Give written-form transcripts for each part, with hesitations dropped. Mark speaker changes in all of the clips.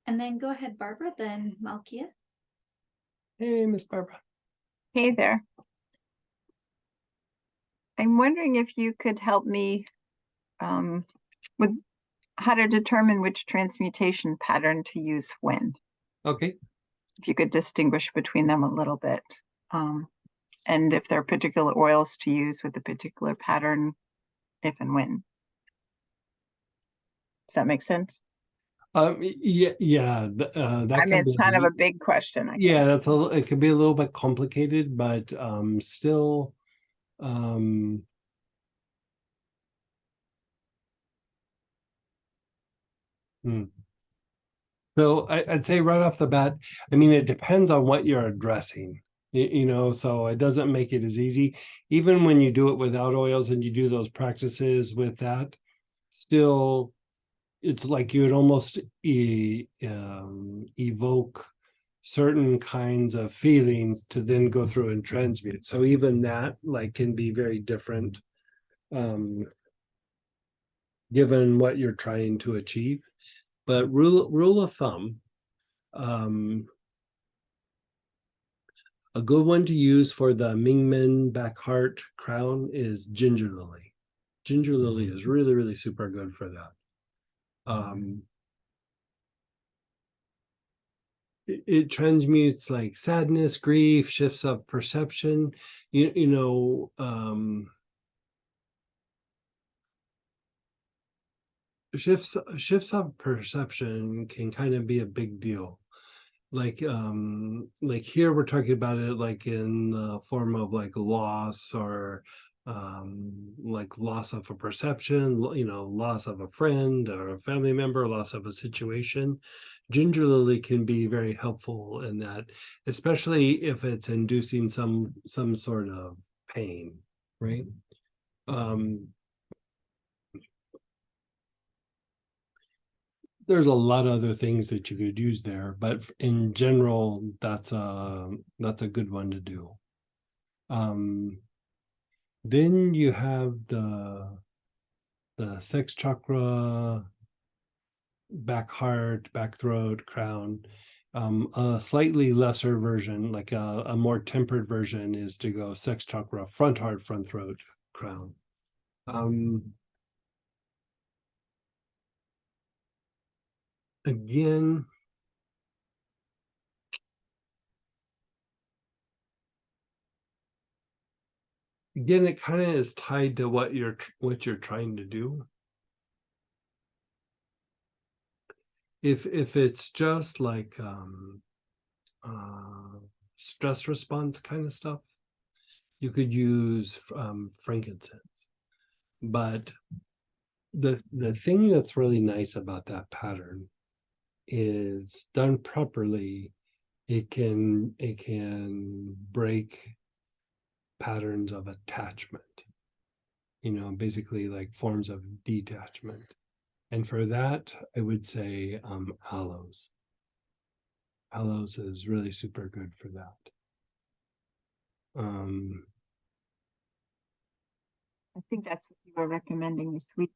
Speaker 1: And then go ahead, Barbara, then Malkia.
Speaker 2: Hey, Miss Barbara.
Speaker 3: Hey there. I'm wondering if you could help me with how to determine which transmutation pattern to use when.
Speaker 2: Okay.
Speaker 3: If you could distinguish between them a little bit. And if there are particular oils to use with a particular pattern, if and when. Does that make sense?
Speaker 2: Yeah. That
Speaker 3: I mean,
Speaker 2: can
Speaker 3: it's
Speaker 2: be
Speaker 3: kind of a big question, I
Speaker 2: yeah.
Speaker 3: guess.
Speaker 2: It can be a little bit complicated, but still, hmm. So I'd say right off the bat, I mean, it depends on what you're addressing, so it doesn't make it as easy. Even when you do it without oils and you do those practices with that, still, it's like you would almost evoke certain kinds of feelings to then go through and transmute. So even that like can be very different, given what you're trying to achieve. But rule of thumb, a good one to use for the Mingmen back heart crown is ginger lily. Ginger lily is really, really super good for that. It transmutes like sadness, grief, shifts of perception. Shifts of perception can kind of be a big deal. Like here we're talking about it like in the form of like loss, or like loss of a perception, loss of a friend or a family member, loss of a situation. Ginger lily can be very helpful in that, especially if it's inducing some sort of pain, right? There's a lot of other things that you could use there, but in general, that's a good one to do. Then you have the sex chakra, back heart, back throat, crown. A slightly lesser version, like a more tempered version, is to go sex chakra, front heart, front throat, crown. Again, it kind of is tied to what you're trying to do. If it's just like stress response kind of stuff, you could use frankincense. But the thing that's really nice about that pattern is, done properly, it can break patterns of attachment, basically like forms of detachment. And for that, I would say aloes. Aloes is really super good for that.
Speaker 3: I think that's what you were recommending, the sweet.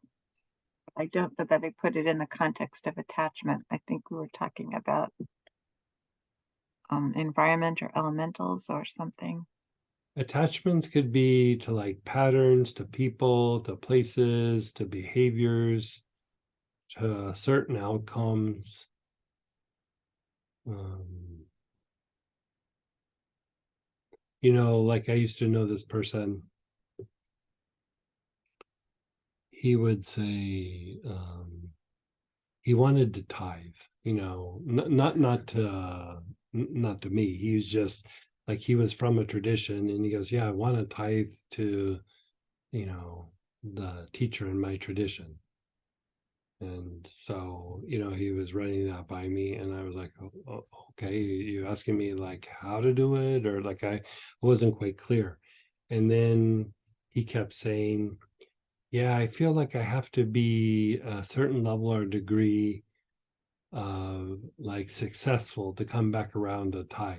Speaker 3: I don't know that I put it in the context of attachment. I think we were talking about environment or elementals or something.
Speaker 2: Attachments could be to like patterns, to people, to places, to behaviors, to certain outcomes. Like I used to know this person. He would say he wanted to tithe, not to me. He was just like, he was from a tradition, and he goes, yeah, I want to tithe to, the teacher in my tradition. And so, he was running that by me, and I was like, oh, okay, you asking me like how to do it, or like I wasn't quite clear. And then he kept saying, yeah, I feel like I have to be a certain level or degree of like successful to come back around to tithe.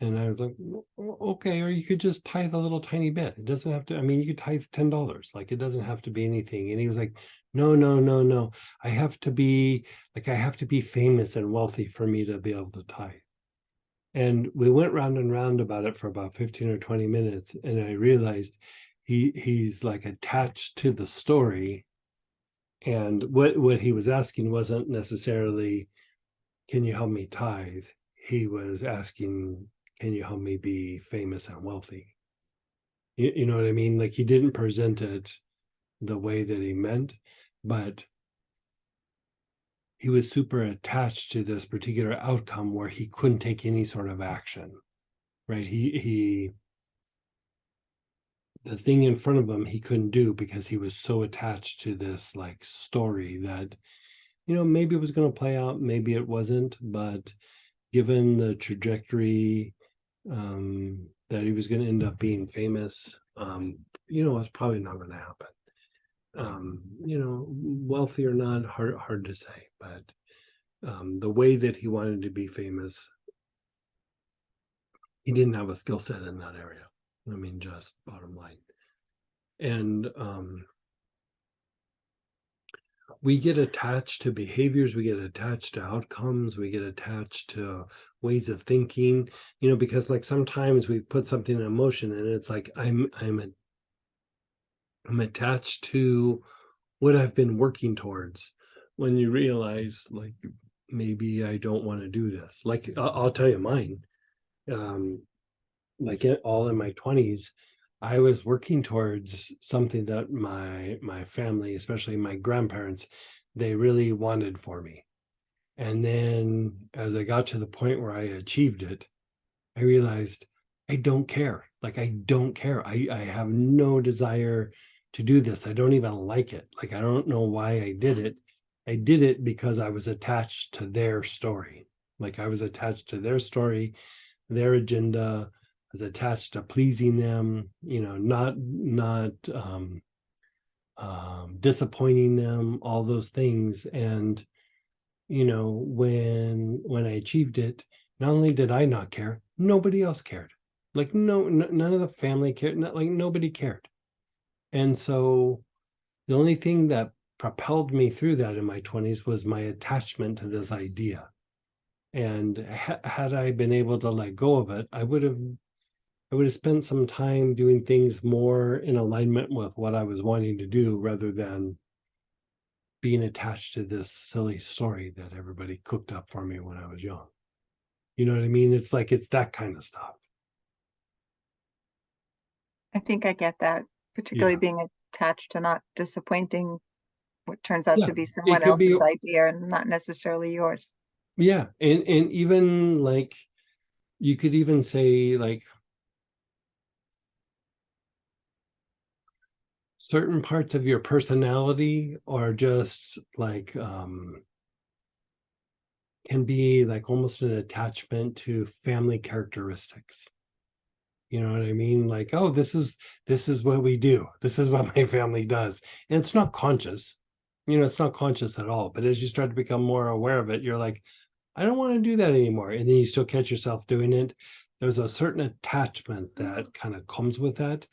Speaker 2: And I was like, okay, or you could just tithe a little tiny bit. It doesn't have to, I mean, you could tithe $10. Like, it doesn't have to be anything. And he was like, no, no, no, no. I have to be famous and wealthy for me to be able to tithe. And we went round and round about it for about 15 or 20 minutes. And I realized he's like attached to the story. And what he was asking wasn't necessarily, can you help me tithe? He was asking, can you help me be famous and wealthy? You know what I mean? Like, he didn't present it the way that he meant, but he was super attached to this particular outcome where he couldn't take any sort of action, right? The thing in front of him he couldn't do because he was so attached to this like story that, maybe it was going to play out, maybe it wasn't, but given the trajectory that he was going to end up being famous, it's probably not going to happen. Wealthy or not, hard to say, but the way that he wanted to be famous, he didn't have a skill set in that area. I mean, just bottom line. And we get attached to behaviors, we get attached to outcomes, we get attached to ways of thinking, because like sometimes we put something in motion and it's like I'm attached to what I've been working towards, when you realize like maybe I don't want to do this. Like I'll tell you mine. Like all in my 20s, I was working towards something that my family, especially my grandparents, they really wanted for me. And then as I got to the point where I achieved it, I realized I don't care. Like, I don't care. I have no desire to do this. I don't even like it. Like, I don't know why I did it. I did it because I was attached to their story. Like, I was attached to their story, their agenda, I was attached to pleasing them, not disappointing them, all those things. And when I achieved it, not only did I not care, nobody else cared. Like, none of the family cared. Like, nobody cared. And so the only thing that propelled me through that in my 20s was my attachment to this idea. And had I been able to let go of it, I would have spent some time doing things more in alignment with what I was wanting to do, rather than being attached to this silly story that everybody cooked up for me when I was young. You know what I mean? It's like, it's that kind of stuff.
Speaker 3: I think I get that, particularly
Speaker 2: Yeah.
Speaker 3: being attached to not disappointing what turns out
Speaker 2: Yeah.
Speaker 3: to be
Speaker 2: It
Speaker 3: someone
Speaker 2: could be,
Speaker 3: else's idea and not necessarily yours.
Speaker 2: yeah. And even like, you could even say like certain parts of your personality are just like, can be like almost an attachment to family characteristics. You know what I mean? Like, oh, this is what we do. This is what my family does. And it's not conscious. It's not conscious at all. But as you start to become more aware of it, you're like, I don't want to do that anymore. And then you still catch yourself doing it. There's a certain attachment that kind of comes with that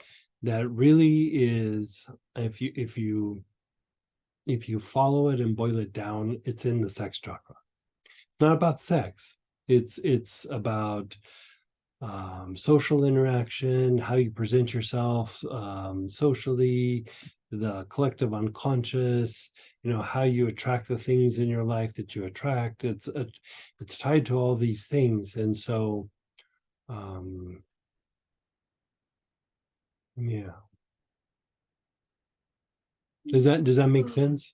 Speaker 2: really is, if you follow it and boil it down, it's in the sex chakra. It's not about sex. It's about social interaction, how you present yourself socially, the collective unconscious, how you attract the things in your life that you attract. It's tied to all these things. And so, yeah. Does that make sense?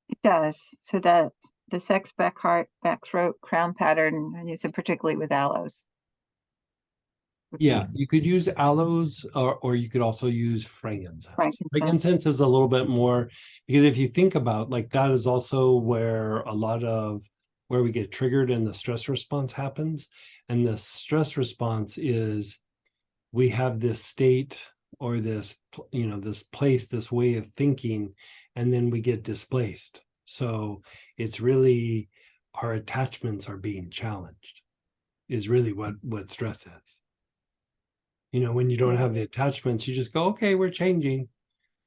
Speaker 3: It does. So that the sex, back heart, back throat, crown pattern, and you said particularly with aloes.
Speaker 2: Yeah, you could use aloes, or you could also use frankincense.
Speaker 3: Frankincense.
Speaker 2: Is a little bit more, because if you think about, like, that is also where a lot of where we get triggered and the stress response happens. And the stress response is, we have this state or this, this place, this way of thinking, and then we get displaced. So it's really, our attachments are being challenged. is really what stress is. You know, when you don't have the attachments, you just go, okay, we're changing.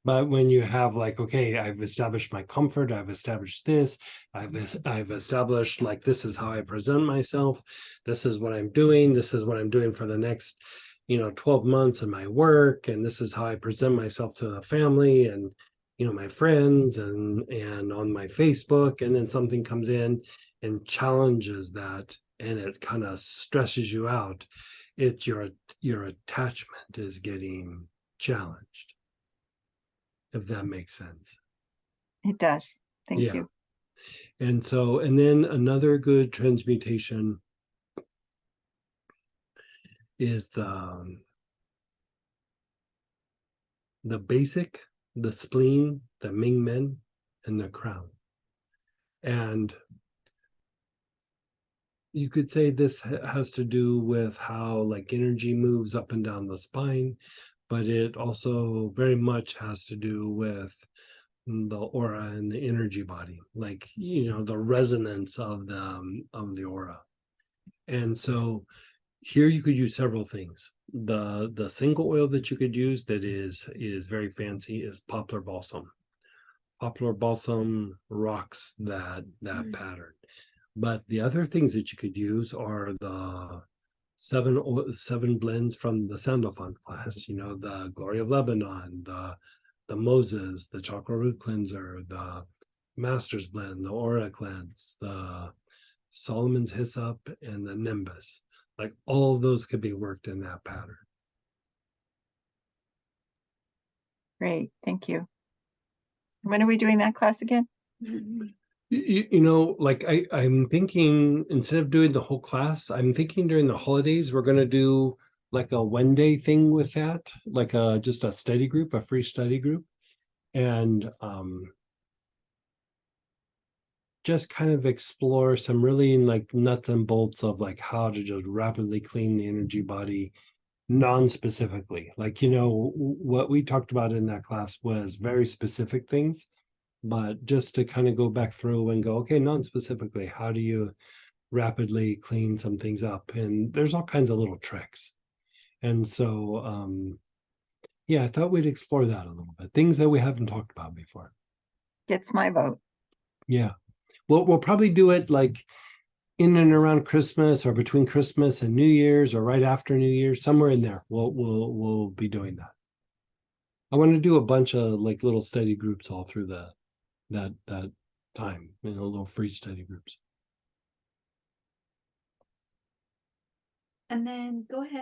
Speaker 2: But when you have like, okay, I've established my comfort, I've established this, I've established like this is how I present myself, this is what I'm doing, this is what I'm doing for the next, 12 months in my work, and this is how I present myself to the family and my friends and on my Facebook, and then something comes in and challenges that and it kind of stresses you out. It's your attachment is getting challenged, if that makes sense.
Speaker 3: It does. Thank
Speaker 2: Yeah.
Speaker 3: you.
Speaker 2: And then another good transmutation is the basic, the spleen, the Ming Men, and the crown. And you could say this has to do with how like energy moves up and down the spine, but it also very much has to do with the aura and the energy body, like the resonance of the aura. And so here you could use several things. The single oil that you could use that is very fancy is poplar balsam. Poplar balsam rocks that pattern. But the other things that you could use are the seven blends from the Sandalphon class, the Glory of Lebanon, the Moses, the Chakra Root Cleanser, the Master's Blend, the Aura Cleanse, the Solomon's Hyssop, and the Nimbus. Like all of those could be worked in that pattern.
Speaker 3: Great. Thank you. When are we doing that class again?
Speaker 2: Like I'm thinking instead of doing the whole class, I'm thinking during the holidays, we're going to do like a 1 day thing with that, like just a study group, a free study group. And just kind of explore some really like nuts and bolts of like how to just rapidly clean the energy body non-specifically. Like, what we talked about in that class was very specific things, but just to kind of go back through and go, okay, non-specifically, how do you rapidly clean some things up? And there's all kinds of little tricks. And so, yeah, I thought we'd explore that a little bit. Things that we haven't talked about before.
Speaker 3: Gets my vote.
Speaker 2: Yeah. We'll probably do it like in and around Christmas or between Christmas and New Year's or right after New Year's, somewhere in there. We'll be doing that. I want to do a bunch of like little study groups all through that time, little free study groups.
Speaker 1: And then go ahead